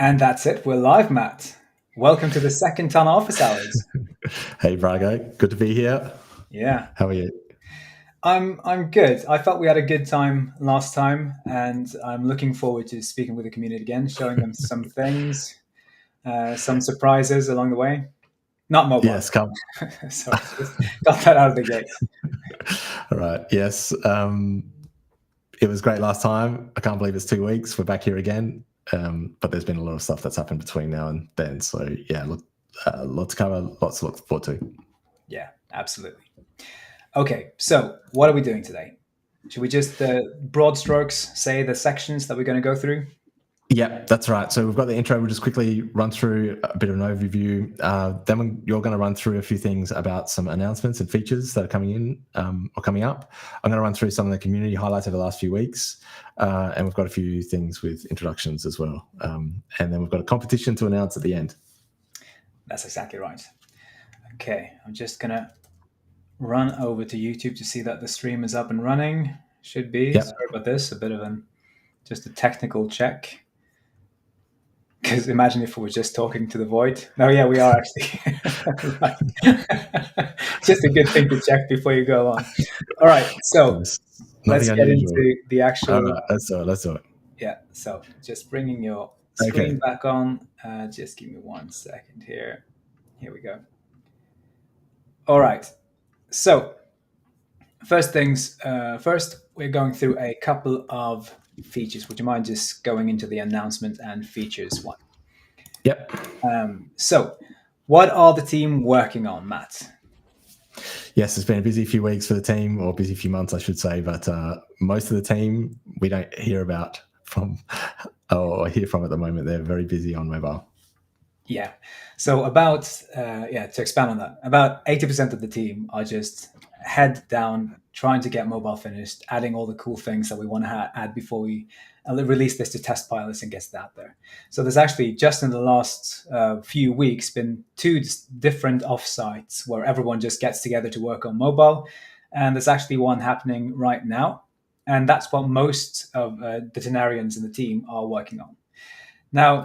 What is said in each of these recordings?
And that's it. We're live, Matt. Welcome to the second Tana office hours. Hey, Brage. Good to be here. Yeah, How are you? I'm good. I felt we had a good time last time, and I'm looking forward to speaking with the community again, showing them some things, some surprises along the way. Not mobile. Yes, come. So just got that out of the gate. All right. Yes. It was great last time. I can't believe it's 2 weeks. We're back here again. But there's been a lot of stuff that's happened between now and then. So yeah, look, lots to cover, lots to look forward to. Yeah, absolutely. Okay, so what are we doing today? Should we just broad strokes say the sections that we're going to go through? Yeah, that's right. So we've got the intro. We'll just quickly run through a bit of an overview. Then you're going to run through a few things about some announcements and features that are coming in or coming up. I'm going to run through some of the community highlights over the last few weeks. And we've got a few things with introductions as well. And then we've got a competition to announce at the end. That's exactly right. Okay, I'm just going to run over to YouTube to see that the stream is up and running. Should be. Yep. Sorry about this. A bit of just a technical check. Because imagine if we were just talking to the void. No, yeah, we are actually. Just a good thing to check before you go on. All right, so let's get into the actual. All right, let's do it. Yeah, so just bringing your screen back on. Just give me 1 second here. Here we go. All right, so first things first, we're going through a couple of features. Would you mind just going into the announcement and features one? Yep. So what are the team working on, Matt? Yes, it's been a busy few weeks for the team, or busy few months, I should say. But most of the team we don't hear about from or hear from at the moment. They're very busy on mobile. Yeah. So about, to expand on that, about 80% of the team are just head down, trying to get mobile finished, adding all the cool things that we want to add before we release this to test pilots and gets it out there. So there's actually, just in the last few weeks, been 2 different offsites where everyone just gets together to work on mobile. And there's actually one happening right now. And that's what most of the Tanarians in the team are working on. Now,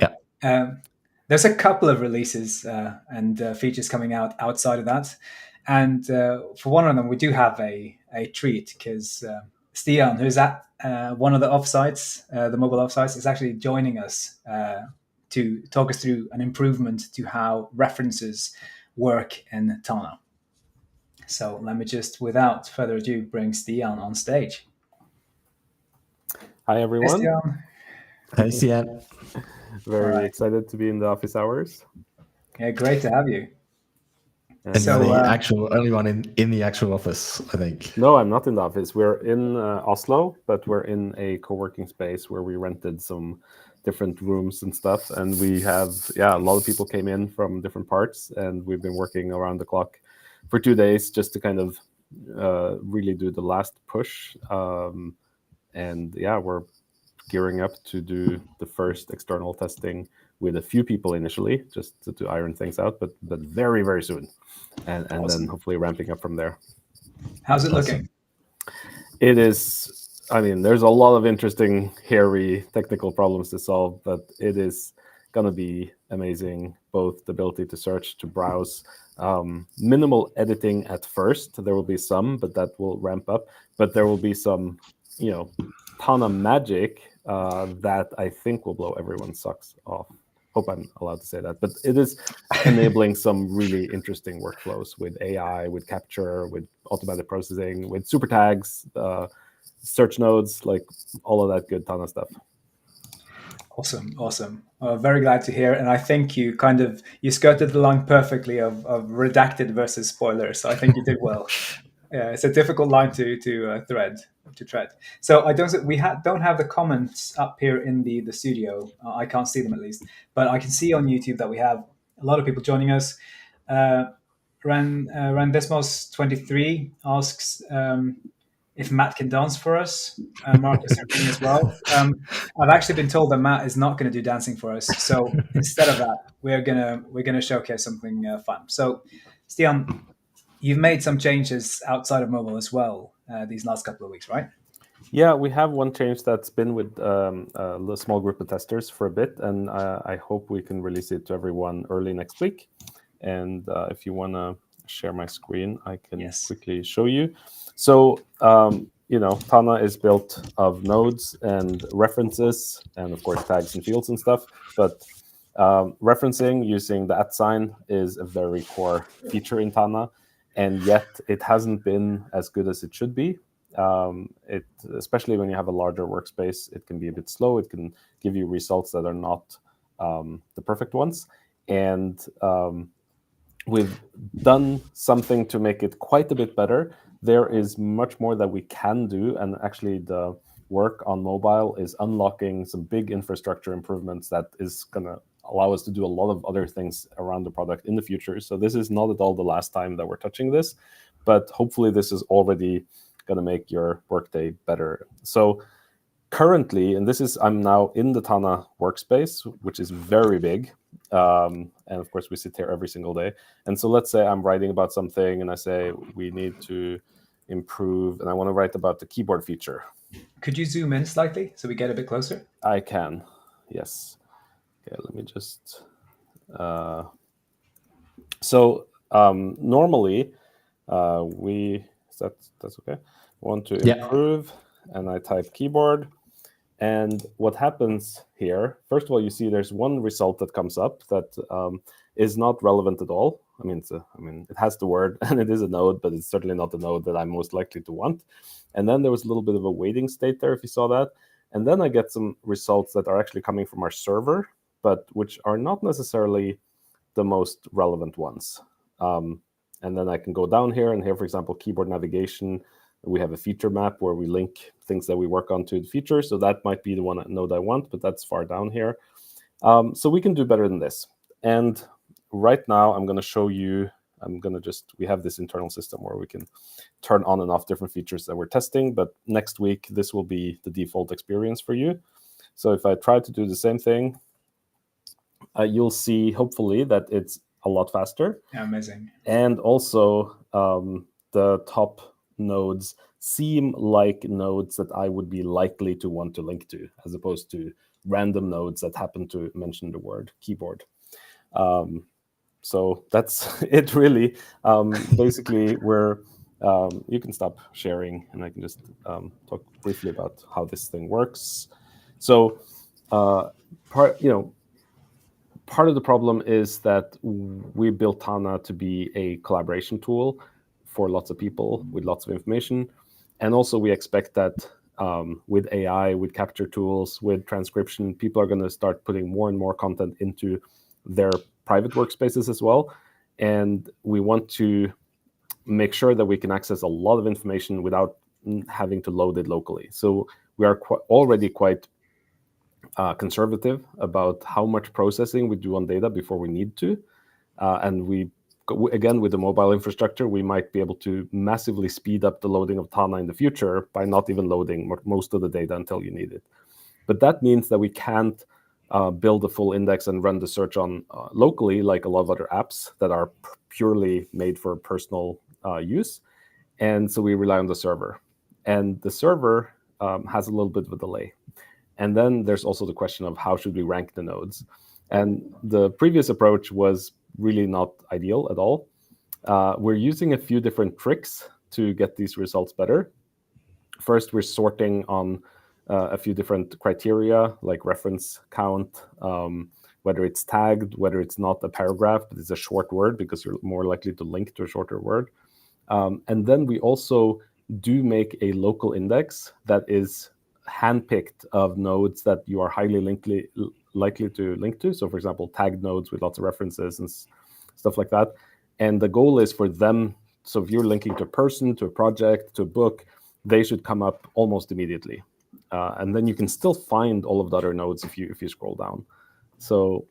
there's a couple of releases and features coming out outside of that. And for one of them, we do have a treat because Stian, who's at one of the offsites, the mobile offsites, is actually joining us to talk us through an improvement to how references work in Tana. So let me just, without further ado, bring Stian on stage. Hi, everyone. Hey, Stian. Hey, Stian. Very excited to be in the office hours. Yeah, great to have you. And so, the only one in the actual office, I think. No, I'm not in the office. We're in Oslo, but we're in a co-working space where we rented some different rooms and stuff. And we have, a lot of people came in from different parts, and we've been working around the clock for 2 days just to kind of really do the last push. We're gearing up to do the first external testing with a few people initially, just to iron things out, but very, very soon. And then hopefully ramping up from there. How's it looking? It is, there's a lot of interesting, hairy technical problems to solve, but it is going to be amazing, both the ability to search, to browse, minimal editing at first. There will be some, but that will ramp up. But there will be some, Tana magic that I think will blow everyone's socks off. Hope I'm allowed to say that, but it is enabling some really interesting workflows with AI, with capture, with automatic processing, with super tags, search nodes, like all of that good Tana stuff. Awesome. Very glad to hear. And I think you skirted the line perfectly of redacted versus spoilers. So I think you did well. It's a difficult line to tread. So we don't have the comments up here in the studio. I can't see them at least, but I can see on YouTube that we have a lot of people joining us. Randesmos 23 asks if Matt can dance for us. Marcus as well. I've actually been told that Matt is not going to do dancing for us. So instead of that, we're gonna showcase something fun. So, Stian, you've made some changes outside of mobile as well these last couple of weeks, right? Yeah, we have one change that's been with a small group of testers for a bit, and I hope we can release it to everyone early next week. And if you want to share my screen, I can quickly show you. So, Tana is built of nodes and references, and of course tags and fields and stuff. But referencing using the @ is a very core feature in Tana, and yet it hasn't been as good as it should be. Especially when you have a larger workspace, it can be a bit slow. It can give you results that are not the perfect ones. And we've done something to make it quite a bit better. There is much more that we can do. And actually the work on mobile is unlocking some big infrastructure improvements that is going to allow us to do a lot of other things around the product in the future. So this is not at all the last time that we're touching this, but hopefully this is already going to make your workday better. So currently, and I'm now in the Tana workspace, which is very big. And of course, we sit here every single day. And so let's say I'm writing about something and I say, we need to improve, and I want to write about the keyboard feature. Could you zoom in slightly so we get a bit closer? I can, yes. Okay, let me just... So normally, that's okay. Want to improve, and I type keyboard. And what happens here, first of all, you see there's one result that comes up that is not relevant at all. I mean, it has the word and it is a node, but it's certainly not the node that I'm most likely to want. And then there was a little bit of a waiting state there, if you saw that. And then I get some results that are actually coming from our server, but which are not necessarily the most relevant ones. And then I can go down here, and here, for example, keyboard navigation. We have a feature map where we link things that we work on to the feature. So that might be the one node I want, but that's far down here. So we can do better than this. And right now, I'm going to show you, we have this internal system where we can turn on and off different features that we're testing. But next week, this will be the default experience for you. So if I try to do the same thing, you'll see, hopefully, that it's a lot faster. Yeah, amazing. And also, the top nodes seem like nodes that I would be likely to want to link to, as opposed to random nodes that happen to mention the word keyboard. So that's it, really. Basically, you can stop sharing, and I can just talk briefly about how this thing works. So part of the problem is that we built Tana to be a collaboration tool for lots of people with lots of information. And also we expect that with AI, with capture tools, with transcription, people are going to start putting more and more content into their private workspaces as well. And we want to make sure that we can access a lot of information without having to load it locally. So we are already quite conservative about how much processing we do on data before we need to. And again, with the mobile infrastructure, we might be able to massively speed up the loading of Tana in the future by not even loading most of the data until you need it. But that means that we can't build a full index and run the search on locally, like a lot of other apps that are purely made for personal use. And so we rely on the server. And the server has a little bit of a delay. And then there's also the question of how should we rank the nodes. And the previous approach was really not ideal at all. We're using a few different tricks to get these results better. First, we're sorting on a few different criteria, like reference count, whether it's tagged, whether it's not a paragraph, but it's a short word, because you're more likely to link to a shorter word. And then we also do make a local index that is handpicked of nodes that you are highly likely to link to. So for example, tagged nodes with lots of references and stuff like that. And the goal is for them, so if you're linking to a person, to a project, to a book, they should come up almost immediately. And then you can still find all of the other nodes if you scroll down. So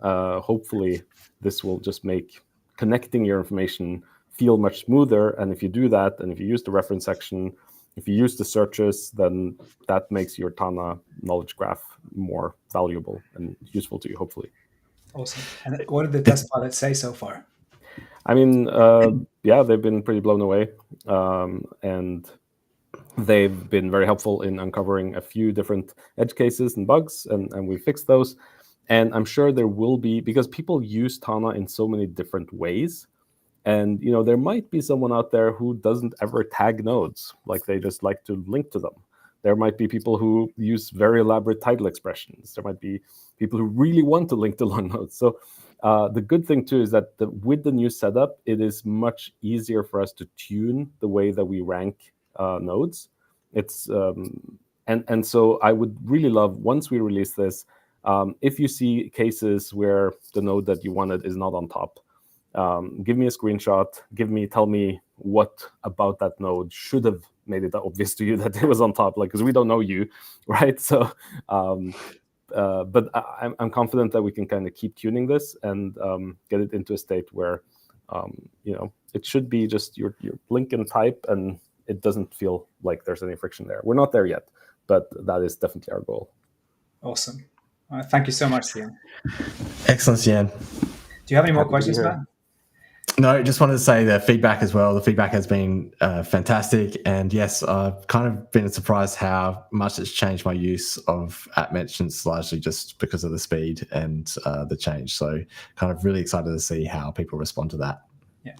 hopefully this will just make connecting your information feel much smoother. And if you do that, and if you use the reference section, if you use the searches, then that makes your Tana knowledge graph more valuable and useful to you, hopefully. Awesome. And what did the test pilots say so far? I mean, they've been pretty blown away. And They've been very helpful in uncovering a few different edge cases and bugs, and we fixed those. And I'm sure there will be, because people use Tana in so many different ways. And there might be someone out there who doesn't ever tag nodes, like they just like to link to them. There might be people who use very elaborate title expressions. There might be people who really want to link to long nodes. So the good thing too is that with the new setup, it is much easier for us to tune the way that we rank nodes. It's and so I would really love, once we release this, if you see cases where the node that you wanted is not on top, give me a screenshot. Tell me what about that node should have made it obvious to you that it was on top, because we don't know you, right? So, but I'm confident that we can kind of keep tuning this and get it into a state where, it should be just your blink and type, and it doesn't feel like there's any friction there. We're not there yet, but that is definitely our goal. Awesome. Thank you so much, Theo. Excellent, Jan. Do you have any more questions, Matt? No, just wanted to say the feedback as well. The feedback has been fantastic. And yes, I've kind of been surprised how much it's changed my use of app mentions, largely just because of the speed and the change. So kind of really excited to see how people respond to that. Yeah.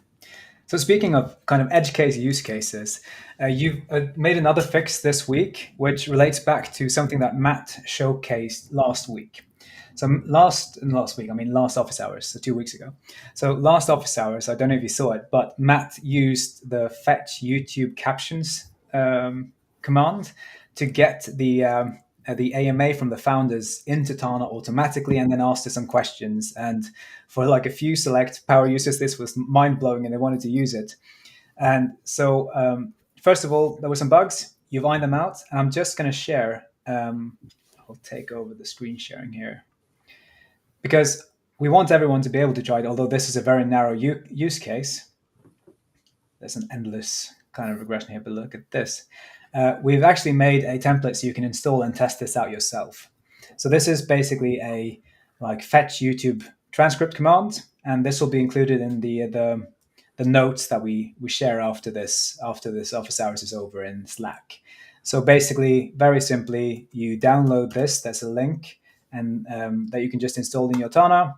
So speaking of kind of edge case use cases, you've made another fix this week, which relates back to something that Matt showcased last week. So last office hours, so 2 weeks ago. So last office hours, I don't know if you saw it, but Matt used the fetch YouTube captions command to get the AMA from the founders into Tana automatically, and then asked us some questions. And for like a few select power users, this was mind-blowing and they wanted to use it. And so first of all, there were some bugs. You've ironed them out, and I'm just going to share. I'll take over the screen sharing here, because we want everyone to be able to try it, although this is a very narrow use case. There's an endless kind of regression here, but look at this. We've actually made a template so you can install and test this out yourself. So this is basically a fetch YouTube transcript command, and this will be included in the notes that we share after this office hours is over in Slack. So basically, very simply, you download this. There's a link, and that you can just install in your Tana,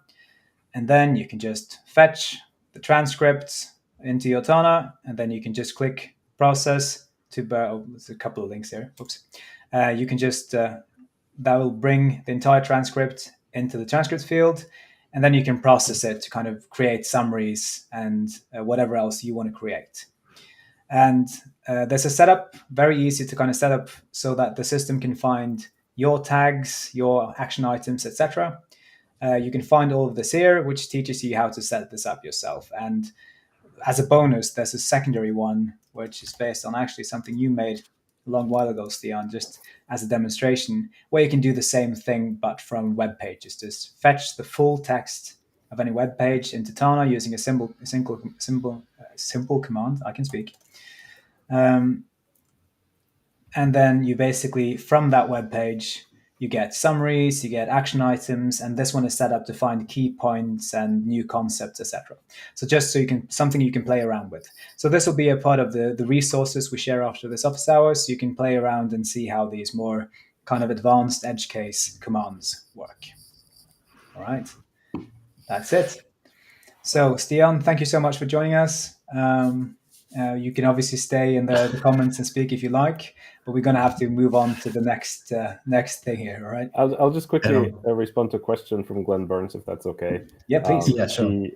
and then you can just fetch the transcripts into your Tana, and then you can just click process to. There's a couple of links here. Oops. You can just that will bring the entire transcript into the transcript field, and then you can process it to kind of create summaries and whatever else you want to create. And there's a setup, very easy to kind of set up so that the system can find your tags, your action items, etc. You can find all of this here, which teaches you how to set this up yourself. And as a bonus, there's a secondary one, which is based on actually something you made a long while ago, Stian, just as a demonstration, where you can do the same thing, but from web pages. Just fetch the full text of any web page into Tana using a simple command. I can speak. And then you basically, from that web page, you get summaries, you get action items, and this one is set up to find key points and new concepts, etc. So just so something you can play around with. So this will be a part of the resources we share after this office hours. So you can play around and see how these more kind of advanced edge case commands work. All right, that's it. So Stian, thank you so much for joining us. You can obviously stay in the comments and speak if you like, but we're going to have to move on to the next thing here, all right? I'll just quickly respond to a question from Glenn Burns, if that's okay. Yeah, please. Yeah, sure.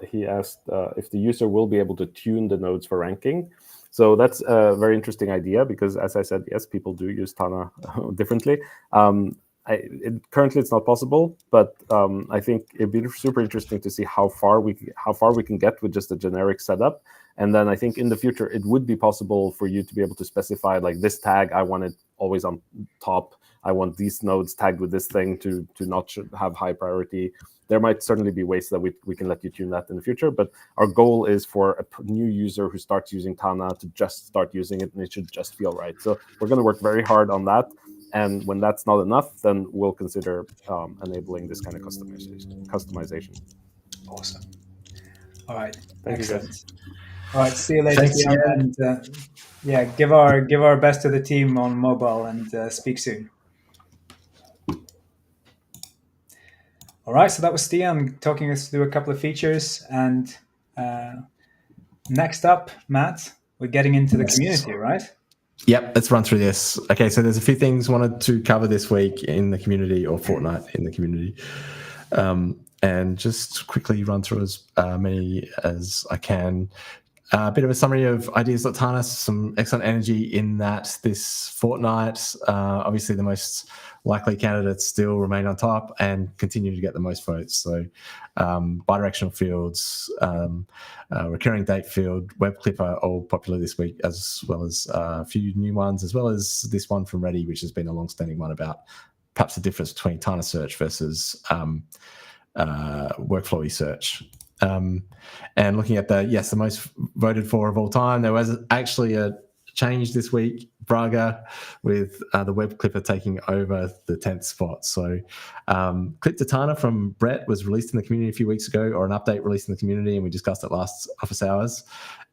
He asked if the user will be able to tune the nodes for ranking. So that's a very interesting idea, because as I said, yes, people do use Tana differently. Currently, it's not possible, but I think it'd be super interesting to see how far we can get with just a generic setup. And then I think in the future, it would be possible for you to be able to specify, like, this tag, I want it always on top. I want these nodes tagged with this thing to not have high priority. There might certainly be ways that we can let you tune that in the future. But our goal is for a new user who starts using Tana to just start using it, and it should just feel right. So we're going to work very hard on that. And when that's not enough, then we'll consider enabling this kind of customization. Awesome. All right. Thank Excellent. you, guys. All right, see you later, Thanks Theo, again. and yeah, give our best to the team on mobile, and speak soon. All right, so that was Stian talking us through a couple of features, and next up, Matt, we're getting into the community, right? Yep, let's run through this. Okay, so there's a few things wanted to cover this week in the community, or fortnight in the community, and just quickly run through as many as I can. A bit of a summary of ideas.tana, some excellent energy in that this fortnight. Obviously, the most likely candidates still remain on top and continue to get the most votes. So, bidirectional fields, recurring date field, web clip are all popular this week, as well as a few new ones, as well as this one from Ready, which has been a long-standing one about perhaps the difference between Tana search versus workflowy search. And looking at the most voted for of all time, there was actually a change this week, Brage, with the web clipper taking over the 10th spot. So Clip to Tana from Brett was released in the community a few weeks ago, or an update released in the community, and we discussed it last office hours.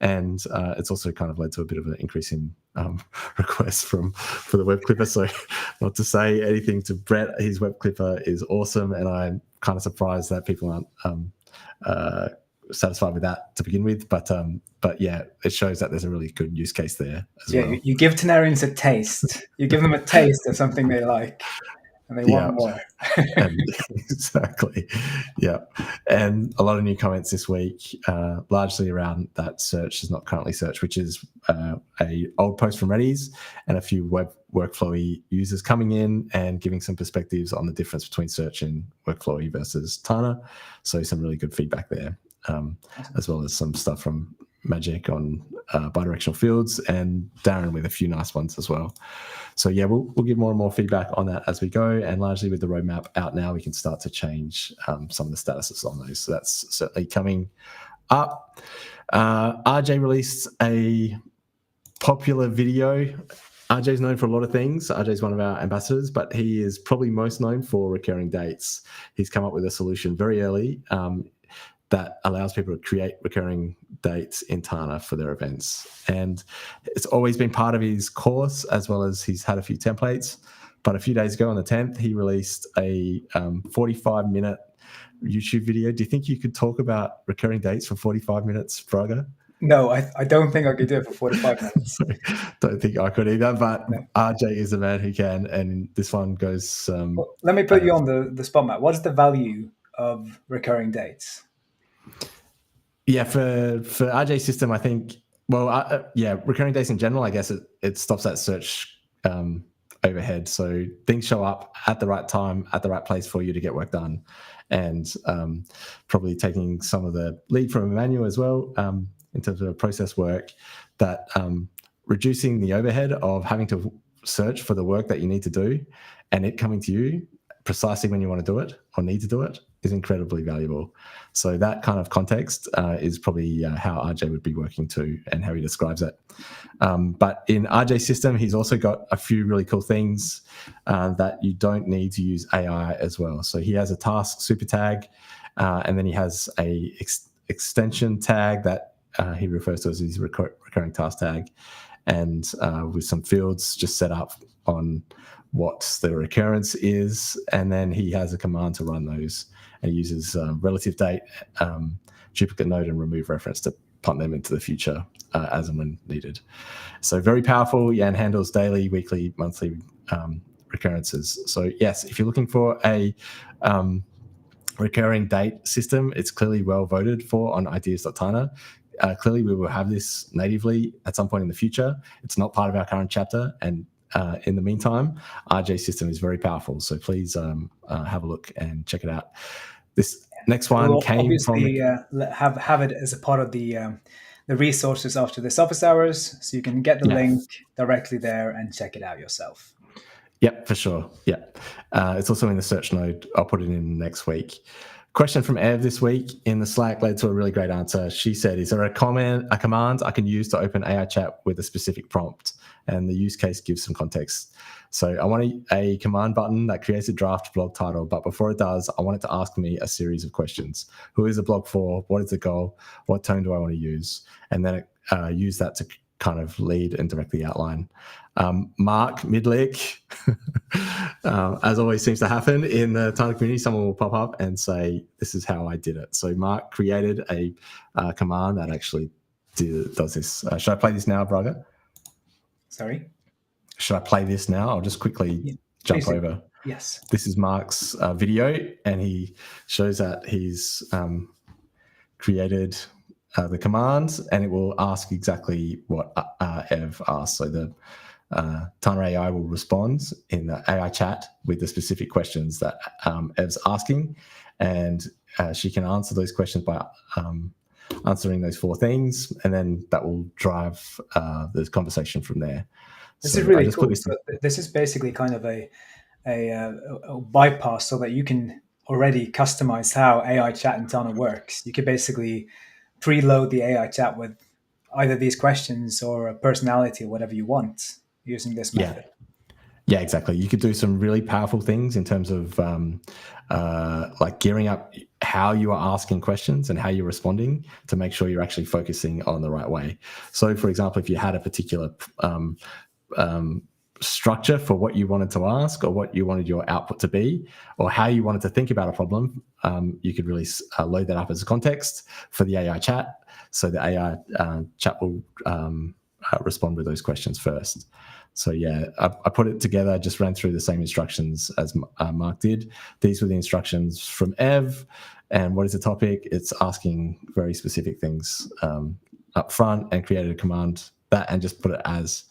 And it's also kind of led to a bit of an increase in requests for the web clipper. So not to say anything to Brett, his web clipper is awesome, and I'm kind of surprised that people aren't satisfied with that to begin with, but yeah, it shows that there's a really good use case there as well. You give Tanarians a taste. You give them a taste of something they like, and they want more. Exactly. Yeah, and a lot of new comments this week, largely around that search is not currently search, which is a old post from Reddy's, and a few web workflowy users coming in and giving some perspectives on the difference between search and workflowy versus Tana. So some really good feedback there, as well as some stuff from Magic on bidirectional fields, and Darren with a few nice ones as well. So yeah, we'll give more and more feedback on that as we go, and largely with the roadmap out now, we can start to change some of the statuses on those. So that's certainly coming up. RJ released a popular video. RJ is known for a lot of things. RJ is one of our ambassadors, but he is probably most known for recurring dates. He's come up with a solution very early that allows people to create recurring dates in Tana for their events. And it's always been part of his course, as well as he's had a few templates. But a few days ago on the 10th, he released a 45-minute YouTube video. Do you think you could talk about recurring dates for 45 minutes, Brage? No, I don't think I could do it for 45 minutes. Don't think I could either, but no. RJ is the man who can, and this one goes... well, let me put you on the spot, Matt. What is the value of recurring dates? Yeah, for RJ's system, I think, recurring dates in general, I guess it stops that search overhead. So things show up at the right time, at the right place for you to get work done. And probably taking some of the lead from Emanuel as well, in terms of process work, that reducing the overhead of having to search for the work that you need to do and it coming to you precisely when you want to do it or need to do it is incredibly valuable. So that kind of context is probably how RJ would be working to, and how he describes it. But in RJ's system, he's also got a few really cool things that you don't need to use AI as well. So he has a task super tag, and then he has a extension tag that he refers to as his recurring task tag, and with some fields just set up on what the recurrence is, and then he has a command to run those, and he uses relative date, duplicate node, and remove reference to punt them into the future as and when needed. So very powerful, and handles daily, weekly, monthly recurrences. So yes, if you're looking for a recurring date system, it's clearly well voted for on ideas.tana. Clearly we will have this natively at some point in the future. It's not part of our current chapter, and in the meantime, RJ's system is very powerful. So please have a look and check it out. This next one came from... have it as a part of the resources after this office hours, so you can get the link directly there and check it out yourself. Yep, for sure. Yeah. It's also in the search node. I'll put it in next week. Question from Ev this week in the Slack led to a really great answer. She said, is there a command I can use to open AI chat with a specific prompt? and the use case gives some context. So I want a command button that creates a draft blog title, but before it does, I want it to ask me a series of questions. Who is the blog for? What is the goal? What tone do I want to use? And then use that to kind of lead and directly outline. Mark Midlick, as always seems to happen in the Tana community, someone will pop up and say, this is how I did it. So Mark created a command that actually does this. Should I play this now, Brage? Sorry? Should I play this now? I'll just quickly jump over. Yes. This is Mark's video, and he shows that he's created the commands, and it will ask exactly what Ev asked. So the Tana AI will respond in the AI chat with the specific questions that Ev's asking, and she can answer those questions by answering those 4 things, and then that will drive the conversation from there. This is really cool. This is basically kind of a bypass so that you can already customize how AI chat in Tana works. You could basically preload the AI chat with either these questions or a personality or whatever you want using this method. Yeah, exactly. You could do some really powerful things in terms of like gearing up how you are asking questions and how you're responding to make sure you're actually focusing on the right way. So, for example, if you had a particular structure for what you wanted to ask or what you wanted your output to be or how you wanted to think about a problem, you could really load that up as a context for the AI chat. So the AI chat will respond with those questions first. So yeah, I put it together, just ran through the same instructions as Mark did. These were the instructions from Ev. And what is the topic? It's asking very specific things up front, and created a command that and just put it as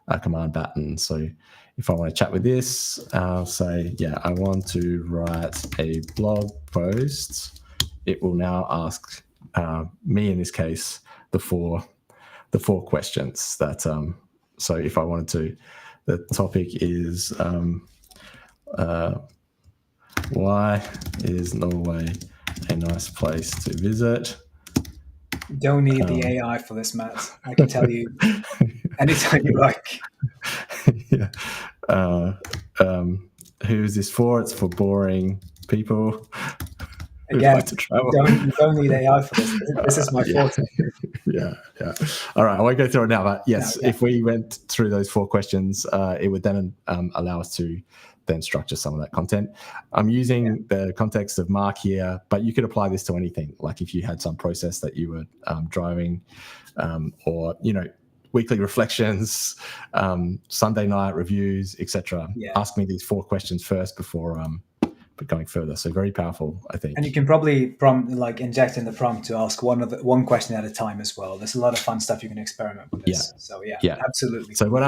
a command button. So if I want to chat with this, I'll say, yeah, I want to write a blog post. It will now ask me, in this case, the four questions that, so if I wanted to, the topic is why is Norway a nice place to visit? You don't need the AI for this, Matt. I can tell you anytime you like. Yeah. Who is this for? It's for boring people. Again, you don't need AI for this. This is my fault. Yeah. All right, I won't go through it now, but yes, if we went through those 4 questions, it would then allow us to then structure some of that content. I'm using the context of Mark here, but you could apply this to anything. Like if you had some process that you were driving, or weekly reflections, Sunday night reviews, etc. Ask me these 4 questions first before going further. So very powerful, I think. And you can probably inject in the prompt to ask one question at a time as well. There's a lot of fun stuff you can experiment with this. So absolutely. So when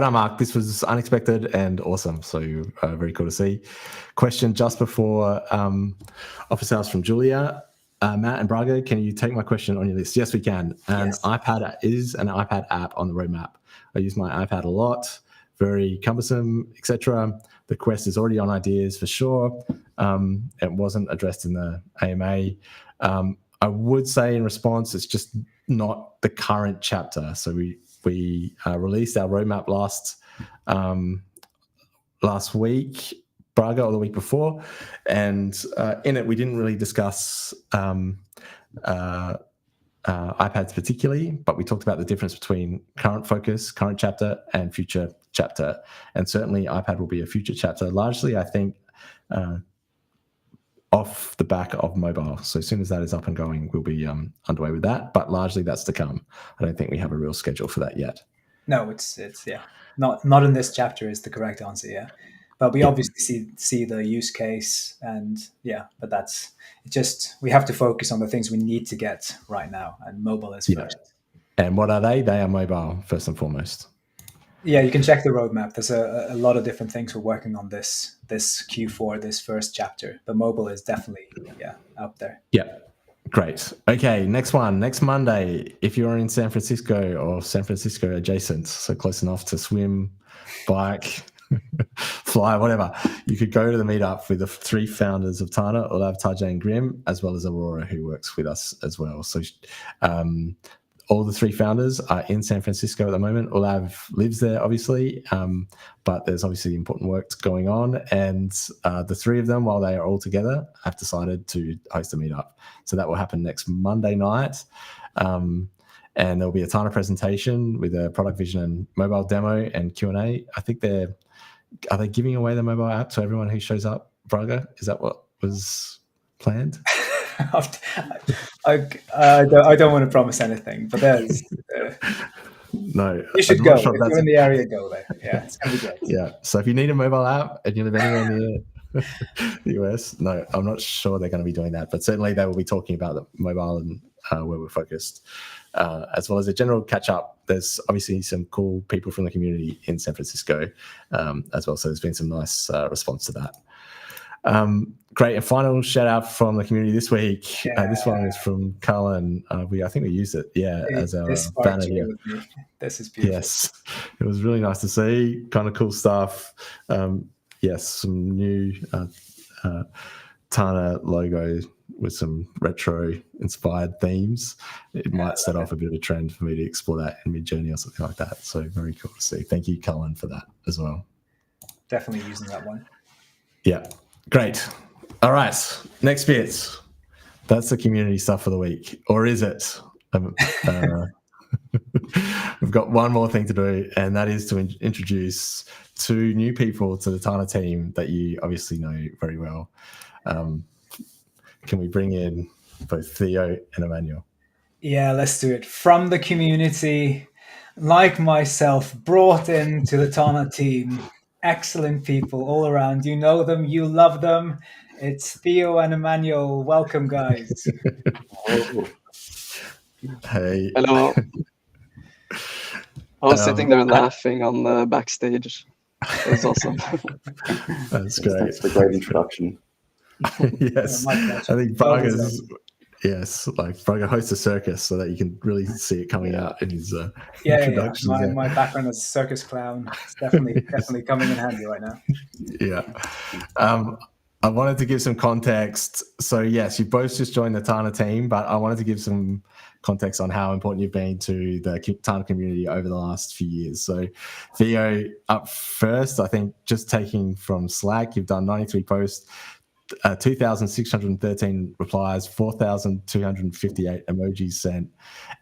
I marked, this was unexpected and awesome. So very cool to see. Question just before office hours from Julia. Matt and Brage, can you take my question on your list? Yes, we can. iPad is an iPad app on the roadmap. I use my iPad a lot, very cumbersome, etc. The quest is already on ideas for sure. It wasn't addressed in the AMA. I would say in response, it's just not the current chapter. So we released our roadmap last week, Brage, or the week before, and in it we didn't really discuss iPads particularly, but we talked about the difference between current focus, current chapter, and future chapter. And certainly iPad will be a future chapter, largely, I think, off the back of mobile. So as soon as that is up and going, we'll be underway with that, but largely that's to come. I don't think we have a real schedule for that yet. No, it's not in this chapter is the correct answer, but we obviously see the use case, and but that's just, we have to focus on the things we need to get right now, and mobile is first. And what are they? They are mobile first and foremost. Yeah, you can check the roadmap. There's a lot of different things we're working on this Q4, this first chapter. The mobile is definitely up there. Yeah, great. Okay, next one, next Monday. If you're in San Francisco or San Francisco adjacent, so close enough to swim, bike, fly, whatever, you could go to the meetup with the 3 founders of Tana, Olav, Tajay, and Grim, as well as Aurora, who works with us as well. So all the 3 founders are in San Francisco at the moment. Olav lives there, obviously, but there's obviously important work going on. And the 3 of them, while they are all together, have decided to host a meetup. So that will happen next Monday night. And there'll be a Tana presentation with a product vision and mobile demo and Q&A. I think are they giving away the mobile app to everyone who shows up, Brage? Is that what was planned? I don't want to promise anything, but there's. No, you should go. If you're in the area, go there. Yeah, it's gonna be great. Yeah. So if you need a mobile app and you live anywhere near the US, no, I'm not sure they're going to be doing that, but certainly they will be talking about the mobile and where we're focused, as well as a general catch up. There's obviously some cool people from the community in San Francisco as well. So there's been some nice response to that. Great. And final shout out from the community this week. This one is from Cullen. I think we used it, as our banner here. This is beautiful. Yes, it was really nice to see. Kind of cool stuff. Yes, some new Tana logo with some retro inspired themes. It might set off a bit of a trend for me to explore that in Midjourney or something like that. So very cool to see. Thank you, Cullen, for that as well. Definitely using that one. Yeah. Great. All right. Next bit. That's the community stuff for the week. Or is it? We've got one more thing to do, and that is to introduce 2 new people to the Tana team that you obviously know very well. Can we bring in both Theo and Emanuel? Yeah, let's do it. From the community, like myself, brought into the Tana team. Excellent people all around. You know them, you love them. It's Theo and Emanuel. Welcome, guys. Hey. Hello. I was sitting there laughing on the backstage. It was awesome. That's great. Thanks for the great introduction. Yes. I think Brage hosts a circus so that you can really see it coming out in his introductions. My background as a circus clown is definitely coming in handy right now. Yeah. I wanted to give some context. So yes, you both just joined the Tana team, but I wanted to give some context on how important you've been to the Tana community over the last few years. So Theo, up first, I think just taking from Slack, you've done 93 posts, 2,613 replies, 4,258 emojis sent,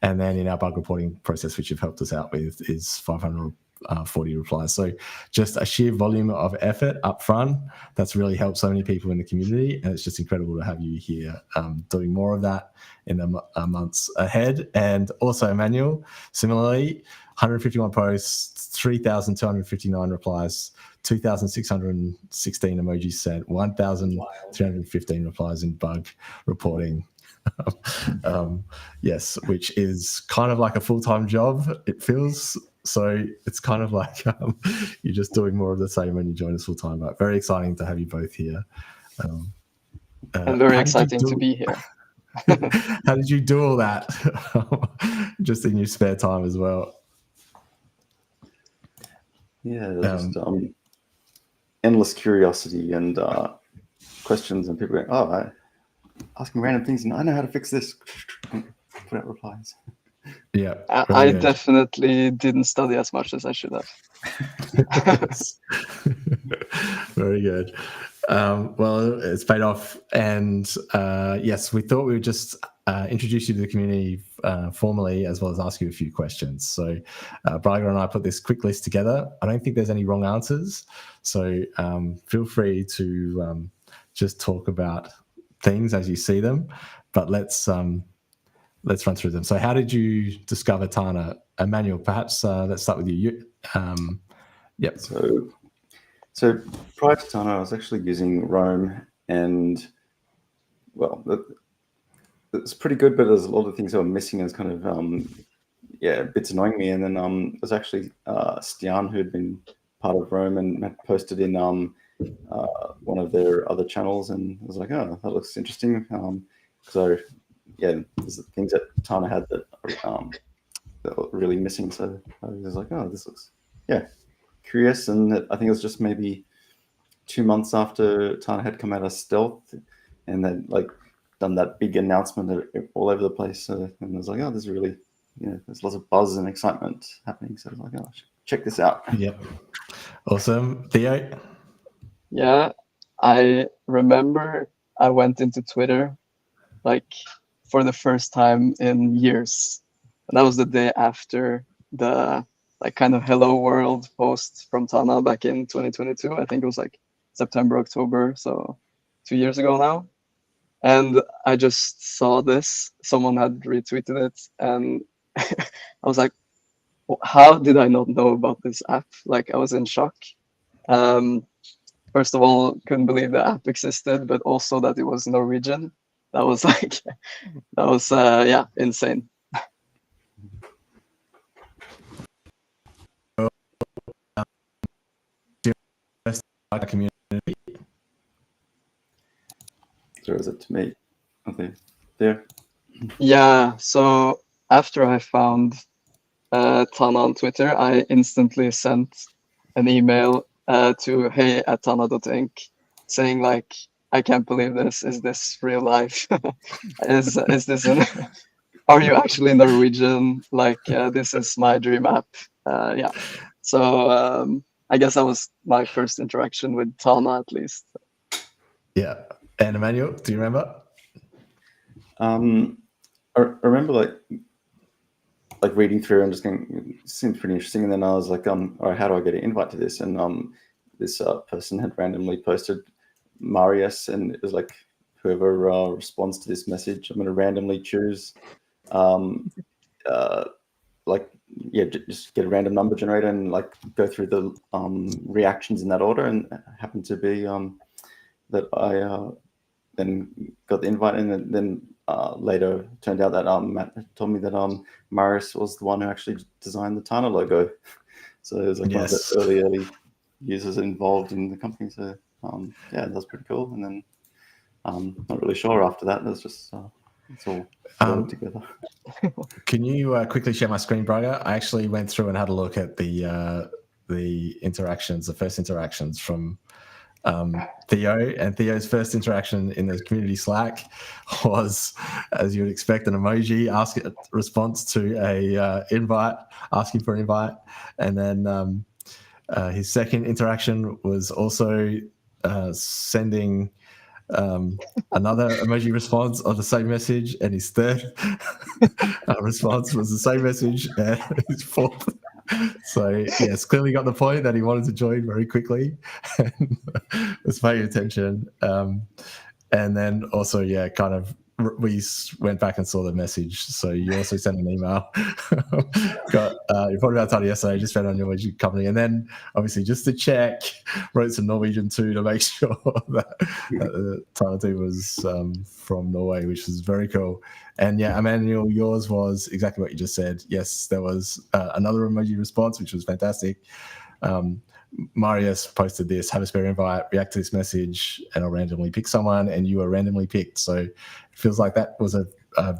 and then in our bug reporting process, which you've helped us out with, is 540 replies. So just a sheer volume of effort up front that's really helped so many people in the community, and it's just incredible to have you here doing more of that in the months ahead. And also Emanuel, similarly, 151 posts, 3,259 replies, 2,616 emojis sent, 1,315 replies in bug reporting. Yes, which is kind of like a full-time job, it feels. So it's kind of like you're just doing more of the same when you join us full-time. But very exciting to have you both here. And very exciting to be here. How did you do all that? Just in your spare time as well? Yeah, just endless curiosity and questions, and people going, asking random things, and I know how to fix this. Put out replies. Yeah, I definitely didn't study as much as I should have. Very good. Well, it's paid off, and yes, we thought we would just introduce you to the community formally, as well as ask you a few questions. So Brage and I put this quick list together. I don't think there's any wrong answers, so feel free to just talk about things as you see them, but let's run through them. So how did you discover Tana? Emanuel, perhaps let's start with you. Yep. So prior to Tana, I was actually using Roam, and well, it's pretty good, but there's a lot of things that were missing, and it's kind of bits annoying me. And then it was actually Stian, who had been part of Roam and had posted in one of their other channels, and I was like, oh, that looks interesting. So yeah, there's the things that Tana had that were really missing. So I was like, oh, this looks curious. And I think it was just maybe 2 months after Tana had come out of stealth, and then like done that big announcement all over the place. And I was like, oh, this is really there's lots of buzz and excitement happening. So I was like, oh, check this out. Yep. Awesome. Theo? Yeah, I remember I went into Twitter like for the first time in years. And that was the day after the like kind of hello world post from Tana back in 2022. I think it was like September, October, so 2 years ago now. And I just saw this. Someone had retweeted it, and I was like, how did I not know about this app? Like, I was in shock. First of all, couldn't believe the app existed, but also that it was Norwegian. That was like, that was, yeah, insane. Community. So is it to me? Okay, there. Yeah, so after I found Tana on Twitter, I instantly sent an email to hey@tana.inc saying like, I can't believe this. Is this real life? is this are you actually Norwegian? Like, this is my dream app. Yeah. So I guess that was my first interaction with Tana, at least. Yeah. And Emmanuel, do you remember? I remember like reading through and just going, it seems pretty interesting. And then I was like, all right, how do I get an invite to this? And this person had randomly posted Marius, and it was like, whoever responds to this message, I'm going to randomly choose, just get a random number generator and like go through the reactions in that order. And it happened to be that I then got the invite, and then later turned out that Matt told me that Marius was the one who actually designed the Tana logo. So it was like one of the early users involved in the company. So yeah, that's pretty cool. And then not really sure after that. That's just it's all flowed together. Can you quickly share my screen, Brage? I actually went through and had a look at the interactions, the first interactions from Theo, and Theo's first interaction in the community Slack was, as you would expect, an emoji response to a invite, asking for an invite, and then his second interaction was also sending another emoji response on the same message, and his third response was the same message, and his fourth. So yes, clearly got the point that he wanted to join very quickly and was paying attention. And then also, yeah, kind of we went back and saw the message. So you also sent an email. You probably about Tana yesterday, just found on your Norwegian company. And then obviously just to check, wrote some Norwegian too to make sure that the Tana team was from Norway, which is very cool. And yeah, Emmanuel, yours was exactly what you just said. Yes, there was another emoji response, which was fantastic. Marius posted this, have a spare invite, react to this message, and I'll randomly pick someone, and you were randomly picked. So it feels like that was a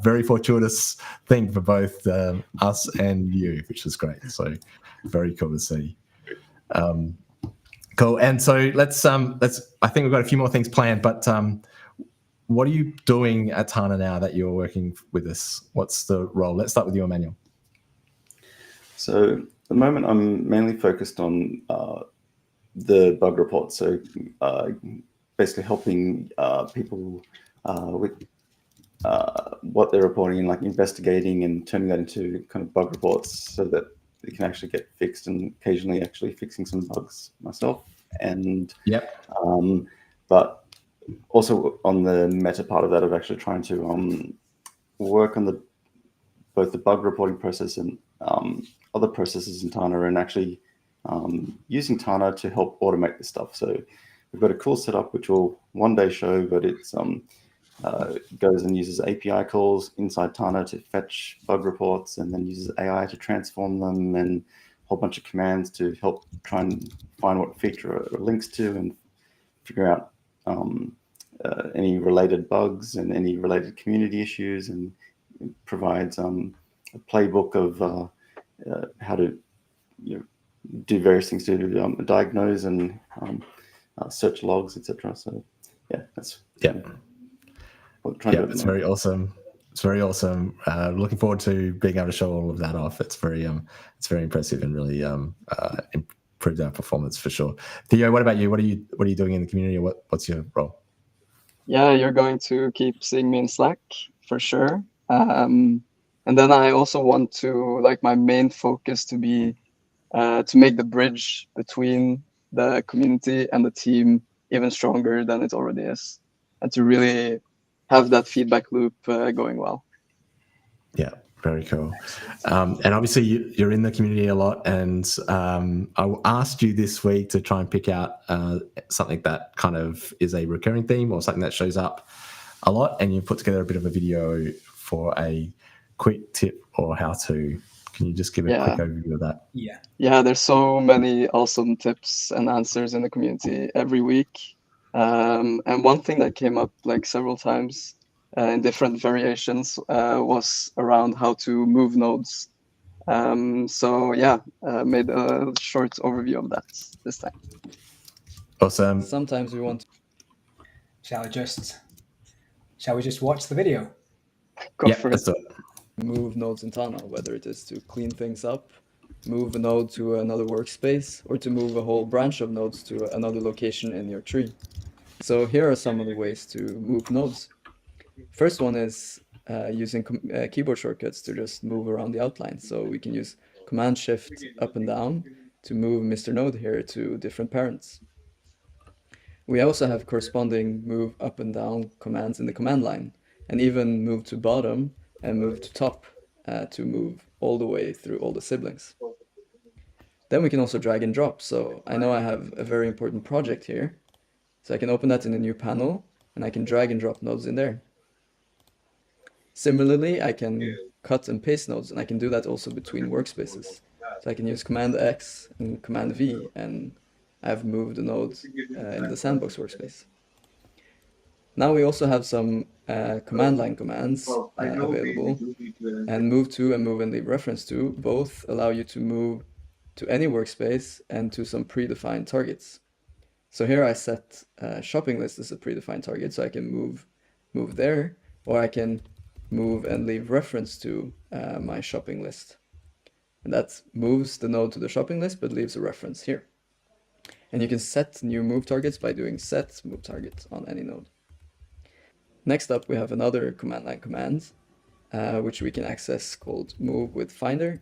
very fortuitous thing for both us and you, which is great. So very cool to see. Cool. And so let's I think we've got a few more things planned, but what are you doing at Tana now that you're working with us? What's the role? Let's start with you, Emmanuel. So at the moment, I'm mainly focused on the bug reports. So basically helping people with what they're reporting and like investigating and turning that into kind of bug reports so that it can actually get fixed, and occasionally actually fixing some bugs myself. And but also on the meta part of that, of actually trying to work on both the bug reporting process and other processes in Tana, and actually using Tana to help automate this stuff. So we've got a cool setup which will one day show, but it's goes and uses API calls inside Tana to fetch bug reports, and then uses AI to transform them, and a whole bunch of commands to help try and find what feature it links to and figure out any related bugs and any related community issues, and provides a playbook of how to do various things to diagnose and search logs, etc. So yeah, that's it's very awesome. It's It's very awesome. Looking forward to being able to show all of that off. It's very impressive and really improved our performance for sure. Theo, what about you? What are you doing in the community? What's your role? Yeah, you're going to keep seeing me in Slack for sure. And then I also want to, like, my main focus to be to make the bridge between the community and the team even stronger than it already is, and to really have that feedback loop going well. Yeah, very cool. And obviously you're in the community a lot, and I asked you this week to try and pick out something that kind of is a recurring theme or something that shows up a lot, and you put together a bit of a video for a quick tip or how to. Can you just give a quick overview of that? Yeah, there's so many awesome tips and answers in the community every week. And one thing that came up like several times in different variations was around how to move nodes. So yeah, made a short overview of that this time. Awesome. Sometimes we want to Shall we just watch the video? Go for let's it. do it. move nodes in Tana, whether it is to clean things up, move a node to another workspace, or to move a whole branch of nodes to another location in your tree. So here are some of the ways to move nodes. First one is using keyboard shortcuts to just move around the outline. So we can use Command Shift up and down to move Mr. Node here to different parents. We also have corresponding move up and down commands in the command line, and even move to bottom and move to top to move all the way through all the siblings. Then we can also drag and drop. So I know I have a very important project here. So I can open that in a new panel, and I can drag and drop nodes in there. Similarly, I can cut and paste nodes, and I can do that also between workspaces. So I can use Command X and Command V, and I've moved a node in the sandbox workspace. Now we also have some command line commands available, and move to and move and leave reference to both allow you to move to any workspace and to some predefined targets. So here I set shopping list as a predefined target, so I can move there, or I can move and leave reference to my shopping list. And that moves the node to the shopping list, but leaves a reference here. And you can set new move targets by doing set move target on any node. Next up, we have another command line command, which we can access called move with finder,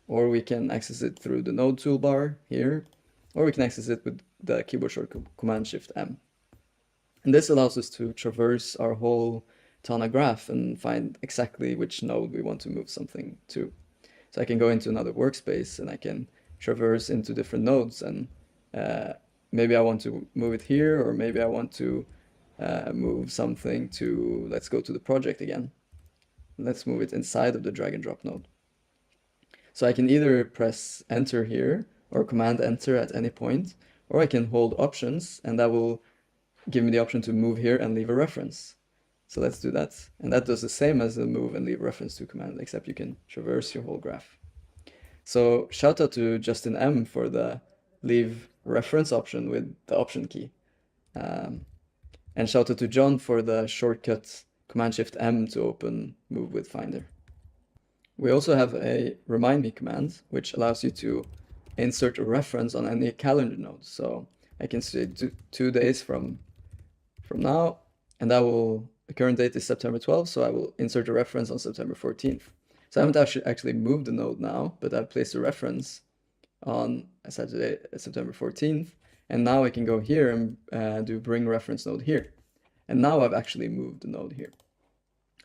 or we can access it through the node toolbar here, or we can access it with the keyboard shortcut Command Shift M. And this allows us to traverse our whole Tana graph and find exactly which node we want to move something to. So I can go into another workspace and I can traverse into different nodes, and maybe I want to move it here, or maybe I want to move something to, let's go to the project again. Let's move it inside of the drag and drop node. So I can either press enter here or command enter at any point, or I can hold options, and that will give me the option to move here and leave a reference. So let's do that. And that does the same as the move and leave reference to command, except you can traverse your whole graph. So shout out to Justin M for the leave reference option with the option key. And shout out to John for the shortcut Command Shift M to open move with finder. We also have a remind me command, which allows you to insert a reference on any calendar node. So I can say 2 days from now, and that will, the current date is September 12th, so I will insert a reference on September 14th. So I haven't actually moved the node now, but I've placed a reference on Saturday, September 14th, and now I can go here and do bring reference node here. And now I've actually moved the node here.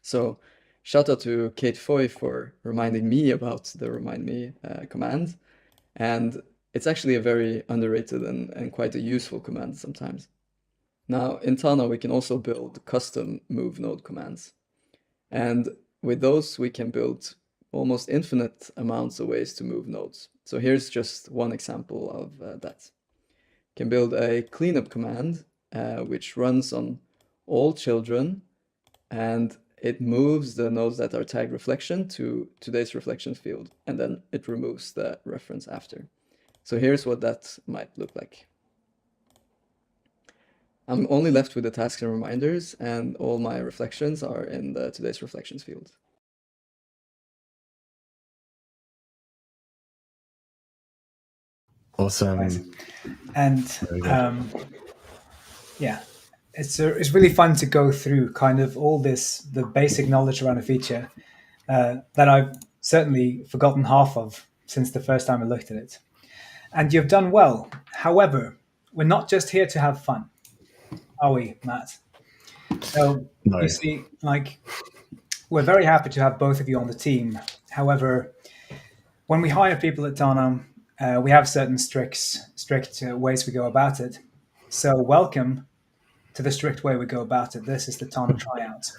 So shout out to Kate Foy for reminding me about the remind me command. And it's actually a very underrated and quite a useful command sometimes. Now in Tana, we can also build custom move node commands. And with those, we can build almost infinite amounts of ways to move nodes. So here's just one example of that. You can build a cleanup command, which runs on all children, and it moves the nodes that are tagged reflection to today's reflection field, and then it removes the reference after. So here's what that might look like. I'm only left with the tasks and reminders, and all my reflections are in the today's reflections field. Awesome. And yeah, it's really fun to go through kind of all the basic knowledge around a feature that I've certainly forgotten half of since the first time I looked at it. And you've done well. However, we're not just here to have fun, are we, Matt? So No. you see, like, we're very happy to have both of you on the team. However, when we hire people at Tana, we have certain strict ways we go about it. So welcome to the strict way we go about it. This is the Tana tryouts.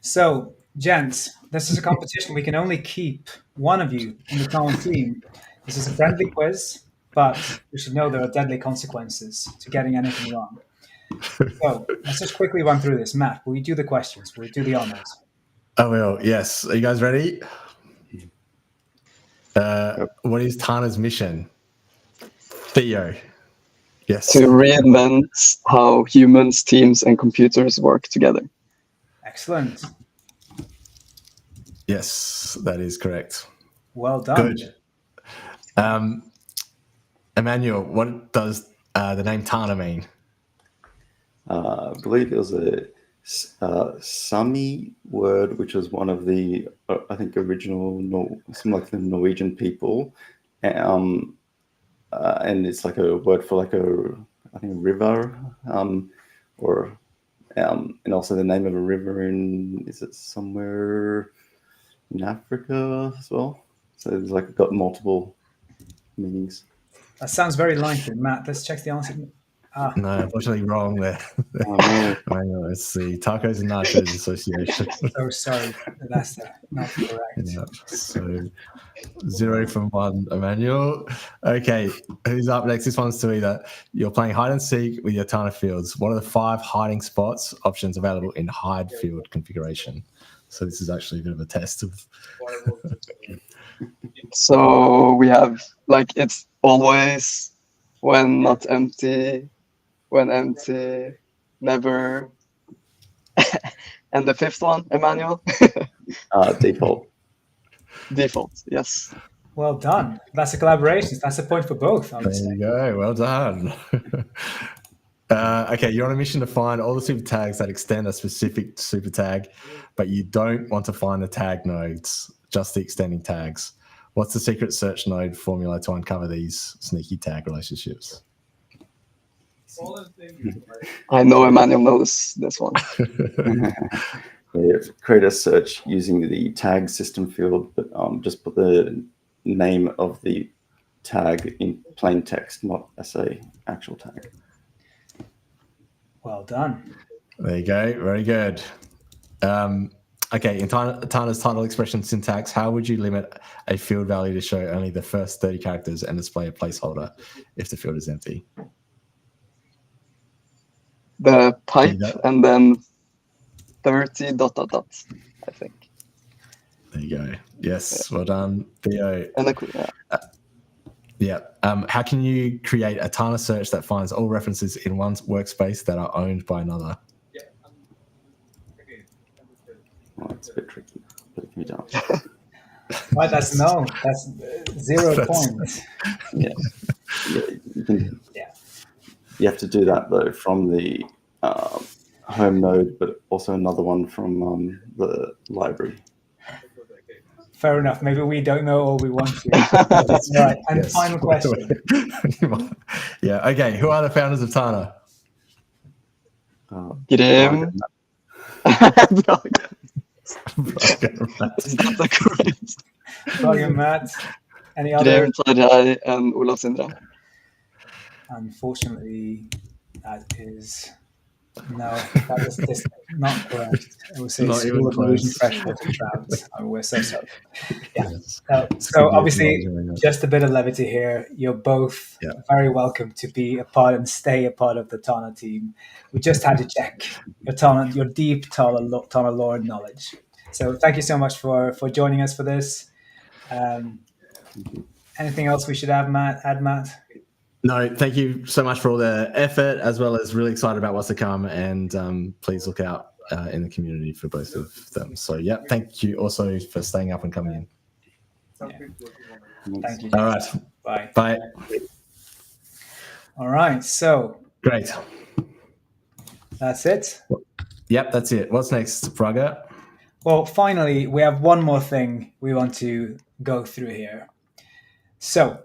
So, gents, this is a competition. We can only keep one of you on the Tana team. This is a friendly quiz, but you should know there are deadly consequences to getting anything wrong. So let's just quickly run through this. Matt, will you do the questions? Will you do the honors? I will, yes. Are you guys ready? What is Tana's mission? Theo. Yes. To reinvent how humans, teams, and computers work together. Excellent. Yes, that is correct. Well done. Good. Emanuel, what does the name Tana mean? I believe it was a Sami word, which was one of the, I think, original, some like the Norwegian people. And it's like a word for like I think a river, or and also the name of a river is it somewhere in Africa as well? So it's like got multiple meanings. That sounds very likely, Matt. Let's check the answer. No, unfortunately wrong there. Oh, no. It's the Tacos and Nachos Association. So sorry, that's not correct. Yeah, so 0 from 1, Emanuel. Okay, who's up next? This one's to either you're playing hide and seek with your Tana fields. What are the 5 hiding spots options available in hide field configuration? So this is actually a bit of a test of. So we have it's always, when not empty, when empty, never. And the 5th one, Emmanuel? default. Default, yes. Well done. That's a collaboration. That's a point for both. There you go. Well done. Okay, you're on a mission to find all the super tags that extend a specific super tag, but you don't want to find the tag nodes, just the extending tags. What's the secret search node formula to uncover these sneaky tag relationships? I know Emmanuel knows this one. Create a search using the tag system field, but just put the name of the tag in plain text, not as a actual tag. Well done. There you go. Very good. Okay, in Tana's title expression syntax, how would you limit a field value to show only the first 30 characters and display a placeholder if the field is empty? The type and then 30 ... I think. There you go. Yes, well done, Theo. And Yeah. How can you create a Tana search that finds all references in one workspace that are owned by another? Oh, it's a bit tricky, but it can be done. Right, that's 0 points. Yeah. You have to do that though from the home node, but also another one from the library. Fair enough. Maybe we don't know all we want to. That's right. And Yes. final question. Yeah. Okay. Who are the founders of Tana? Grim. Is that the correct? Brage and Matt. Any other? Grim, Tarjei, and Olav Sindre. Unfortunately, that is not correct. It was a Not school even of Norwegian close. freshwater trout. We're so sorry. Yeah. Yes. So obviously, just a bit of levity here. You're both Yeah. very welcome to be a part and stay a part of the Tana team. We just had to check your deep Tana lore knowledge. So thank you so much for joining us for this. Anything else we should add, Matt? No, thank you so much for all the effort, as well as really excited about what's to come. And please look out in the community for both of them. So, yeah, thank you also for staying up and coming in. Yeah. Thank you. All right. Bye. Bye. All right. So Great. that's it. Yep, that's it. What's next, Brage? Well, finally, we have one more thing we want to go through here. So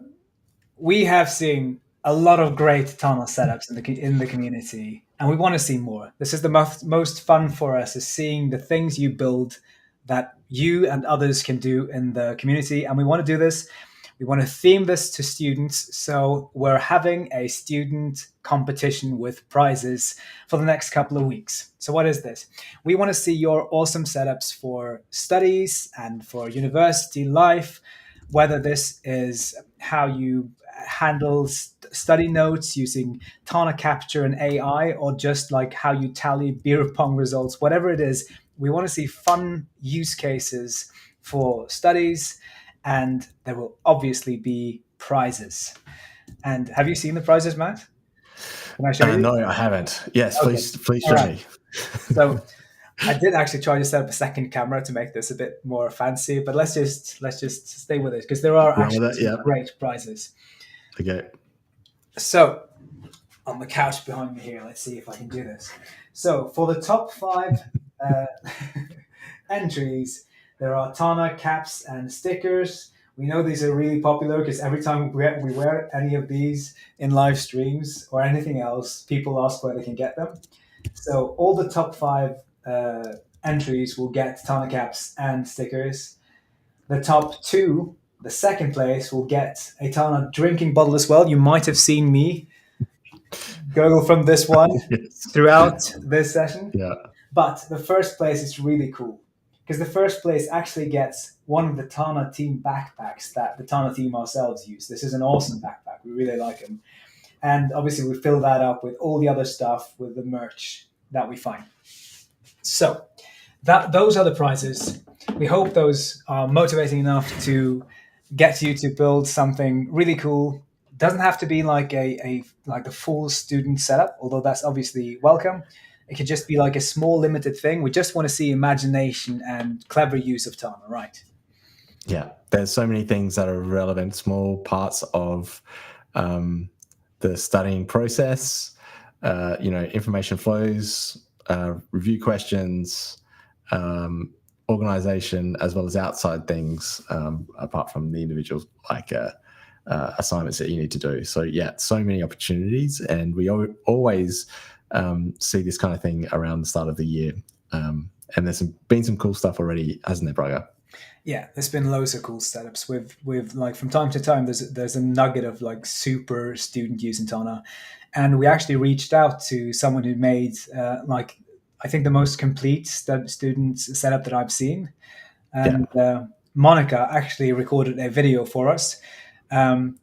we have seen a lot of great tunnel setups in the community, and we want to see more. This is the most fun for us, is seeing the things you build that you and others can do in the community. And we want to do this. We want to theme this to students. So we're having a student competition with prizes for the next couple of weeks. So what is this? We want to see your awesome setups for studies and for university life, whether this is how you handle study notes using Tana Capture and AI, or just like how you tally beer pong results, whatever it is. We want to see fun use cases for studies, and there will obviously be prizes. And have you seen the prizes, Matt? Can I show you? No, I haven't. Yes, Okay. please show me. So I did actually try to set up a second camera to make this a bit more fancy, but let's just stay with it, because there are actually some great prizes. Okay. So on the couch behind me here, let's see if I can do this. So for the top 5 entries, there are Tana caps and stickers. We know these are really popular because every time we wear any of these in live streams or anything else, people ask where they can get them. So all the top 5 entries will get Tana caps and stickers. The top 2, the second place, will get a Tana drinking bottle as well. You might have seen me gurgle from this one throughout this session. Yeah. But the first place is really cool, because the first place actually gets one of the Tana team backpacks that the Tana team ourselves use. This is an awesome backpack. We really like them. And obviously we fill that up with all the other stuff, with the merch that we find. So those are the prizes. We hope those are motivating enough to get you to build something really cool. Doesn't have to be like a the full student setup, although that's obviously welcome. It could just be like a small limited thing. We just want to see imagination and clever use of Tana, right? Yeah, there's so many things that are relevant, small parts of the studying process, information flows, review questions, organization, as well as outside things, apart from the individual assignments that you need to do. So yeah, so many opportunities, and we always see this kind of thing around the start of the year. And there's been some cool stuff already, hasn't there, Brage? Yeah, there's been loads of cool setups. With like from time to time, there's a nugget of like super student use in Tana, and we actually reached out to someone who made I think the most complete student setup that I've seen, and Monica actually recorded a video for us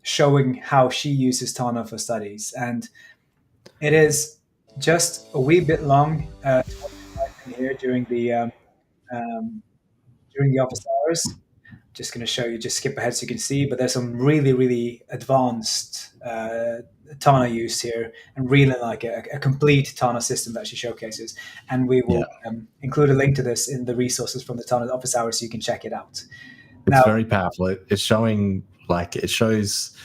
showing how she uses Tana for studies, and it is just a wee bit long here during the office hours. Just going to show you, just skip ahead so you can see, but there's some really, really advanced Tana use here, and really like a complete Tana system that she showcases. And we will include a link to this in the resources from the Tana office hours so you can check it out. It's very powerful. It shows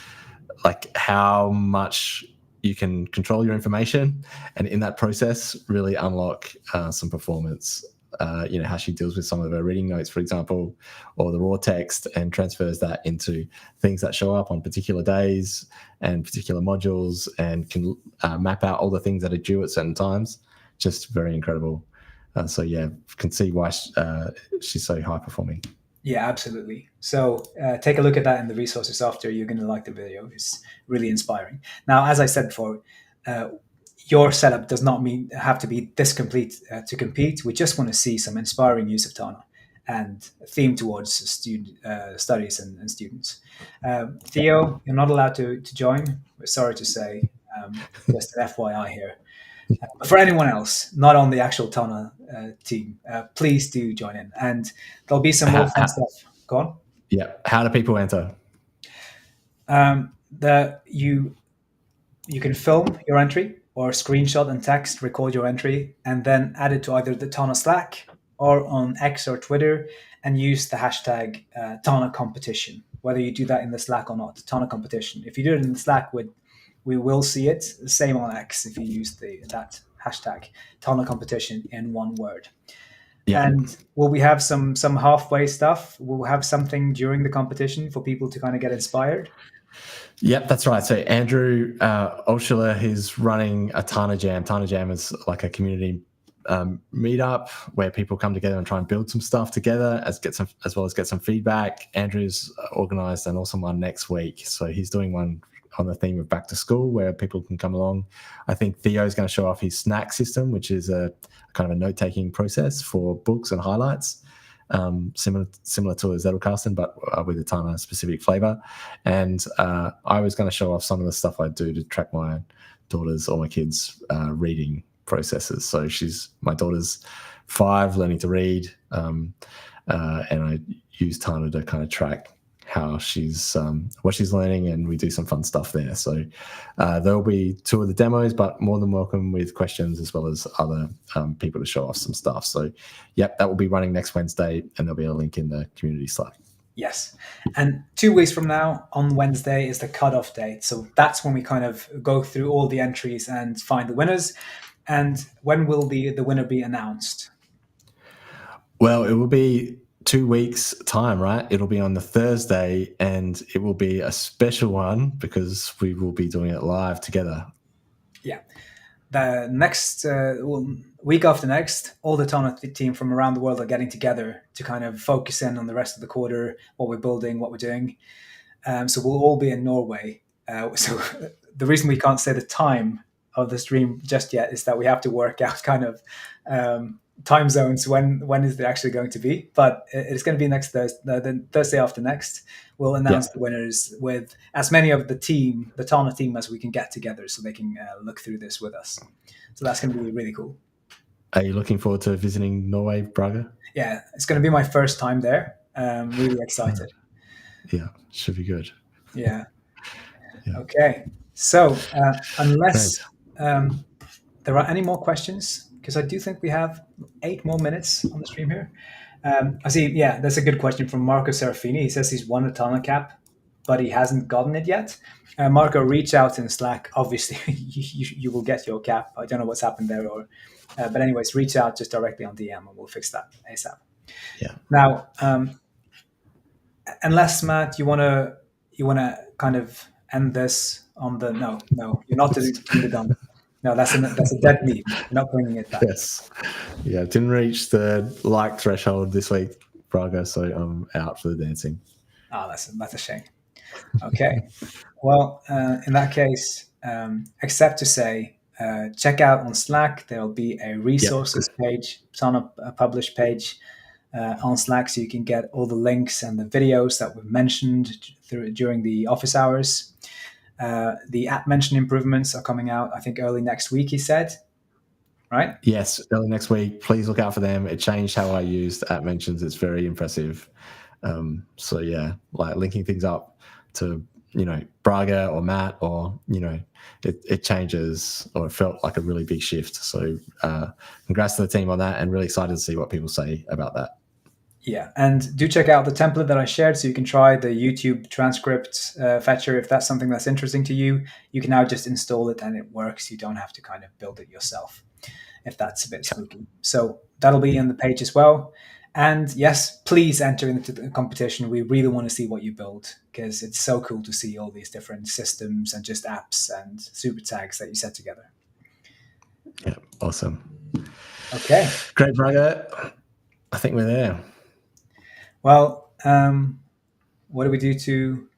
how much you can control your information, and in that process really unlock some performance. How she deals with some of her reading notes, for example, or the raw text, and transfers that into things that show up on particular days and particular modules, and can map out all the things that are due at certain times. Just very incredible. Can see why she's so high performing. Yeah, absolutely. So take a look at that in the resources after. You're going to like the video. It's really inspiring. Now, as I said before, your setup does not have to be this complete to compete. We just want to see some inspiring use of Tana and theme towards student studies and students. Theo, you're not allowed to join. We're sorry to say, just an FYI here. But for anyone else, not on the actual Tana team, please do join in. And there'll be some more fun stuff. Go on. Yeah. How do people enter? you can film your entry or screenshot and text, record your entry, and then add it to either the Tana Slack or on X or Twitter, and use the hashtag Tana Competition. Whether you do that in the Slack or not, Tana Competition. If you do it in the Slack, we will see it. Same on X if you use that hashtag Tana Competition in one word. Yeah. And will we have some halfway stuff? We'll have something during the competition for people to kind of get inspired. Yep, that's right. So Andrew Olschuler, he's running a Tana Jam. Tana Jam is like a community meetup where people come together and try and build some stuff together, as well as get some feedback. Andrew's organised an awesome one next week, so he's doing one on the theme of back to school where people can come along. I think Theo's going to show off his snack system, which is a kind of a note-taking process for books and highlights, similar to a Zettelkasten, but with a Tana specific flavor. And I was going to show off some of the stuff I do to track my daughter's or my kids' reading processes. So my daughter's 5, learning to read, and I use Tana to kind of track how she's what she's learning, and we do some fun stuff there. So there'll be 2 of the demos, but more than welcome with questions as well as other people to show off some stuff. So yep, that will be running next Wednesday, and there'll be a link in the community Slack. Yes. And 2 weeks from now, on Wednesday, is the cutoff date. So that's when we kind of go through all the entries and find the winners. And when will the winner be announced? Well, it will be 2 weeks' time, right? It'll be on the Thursday, and it will be a special one because we will be doing it live together. Yeah. The next week after next, all the Tana team from around the world are getting together to kind of focus in on the rest of the quarter, what we're building, what we're doing. So we'll all be in Norway. So the reason we can't say the time of the stream just yet is that we have to work out kind of time zones when is it actually going to be, but it's going to be next Thursday, the Thursday after next. We'll announce the winners with as many of the Tana team as we can get together, so they can look through this with us. So that's going to be really cool. Are you looking forward to visiting Norway, Brage? Yeah, it's going to be my first time there. Really excited. Yeah, should be good. Yeah. Okay, so unless there are any more questions, because I do think we have 8 more minutes on the stream here. I see, that's a good question from Marco Serafini. He says he's won a Tana cap, but he hasn't gotten it yet. Marco, reach out in Slack. Obviously, you will get your cap. I don't know what's happened there, but anyways, reach out just directly on DM and we'll fix that ASAP. Yeah. Now, unless Matt, you wanna kind of end this on the no, you're not doing the done. No, that's a dead meat. You're not bringing it back. Yes. Yeah, didn't reach the like threshold this week, Brage, so I'm out for the dancing. Oh, that's a shame. Okay. Well, in that case, except to say, check out on Slack. There'll be a resources page. It's on a published page on Slack, so you can get all the links and the videos that were mentioned during the office hours. The app mention improvements are coming out, I think, early next week, he said. Right? Yes, early next week. Please look out for them. It changed how I used app mentions. It's very impressive. So yeah, like linking things up to, Brage or Matt, or, it changes, or it felt like a really big shift. So congrats to the team on that, and really excited to see what people say about that. Yeah, and do check out the template that I shared, so you can try the YouTube transcript fetcher if that's something that's interesting to you. You can now just install it and it works. You don't have to kind of build it yourself if that's a bit spooky. So that'll be in the page as well. And yes, please enter into the competition. We really want to see what you build, because it's so cool to see all these different systems and just apps and super tags that you set together. Yeah, awesome. Okay. Great, Brage. I think we're there. Well, what do we do to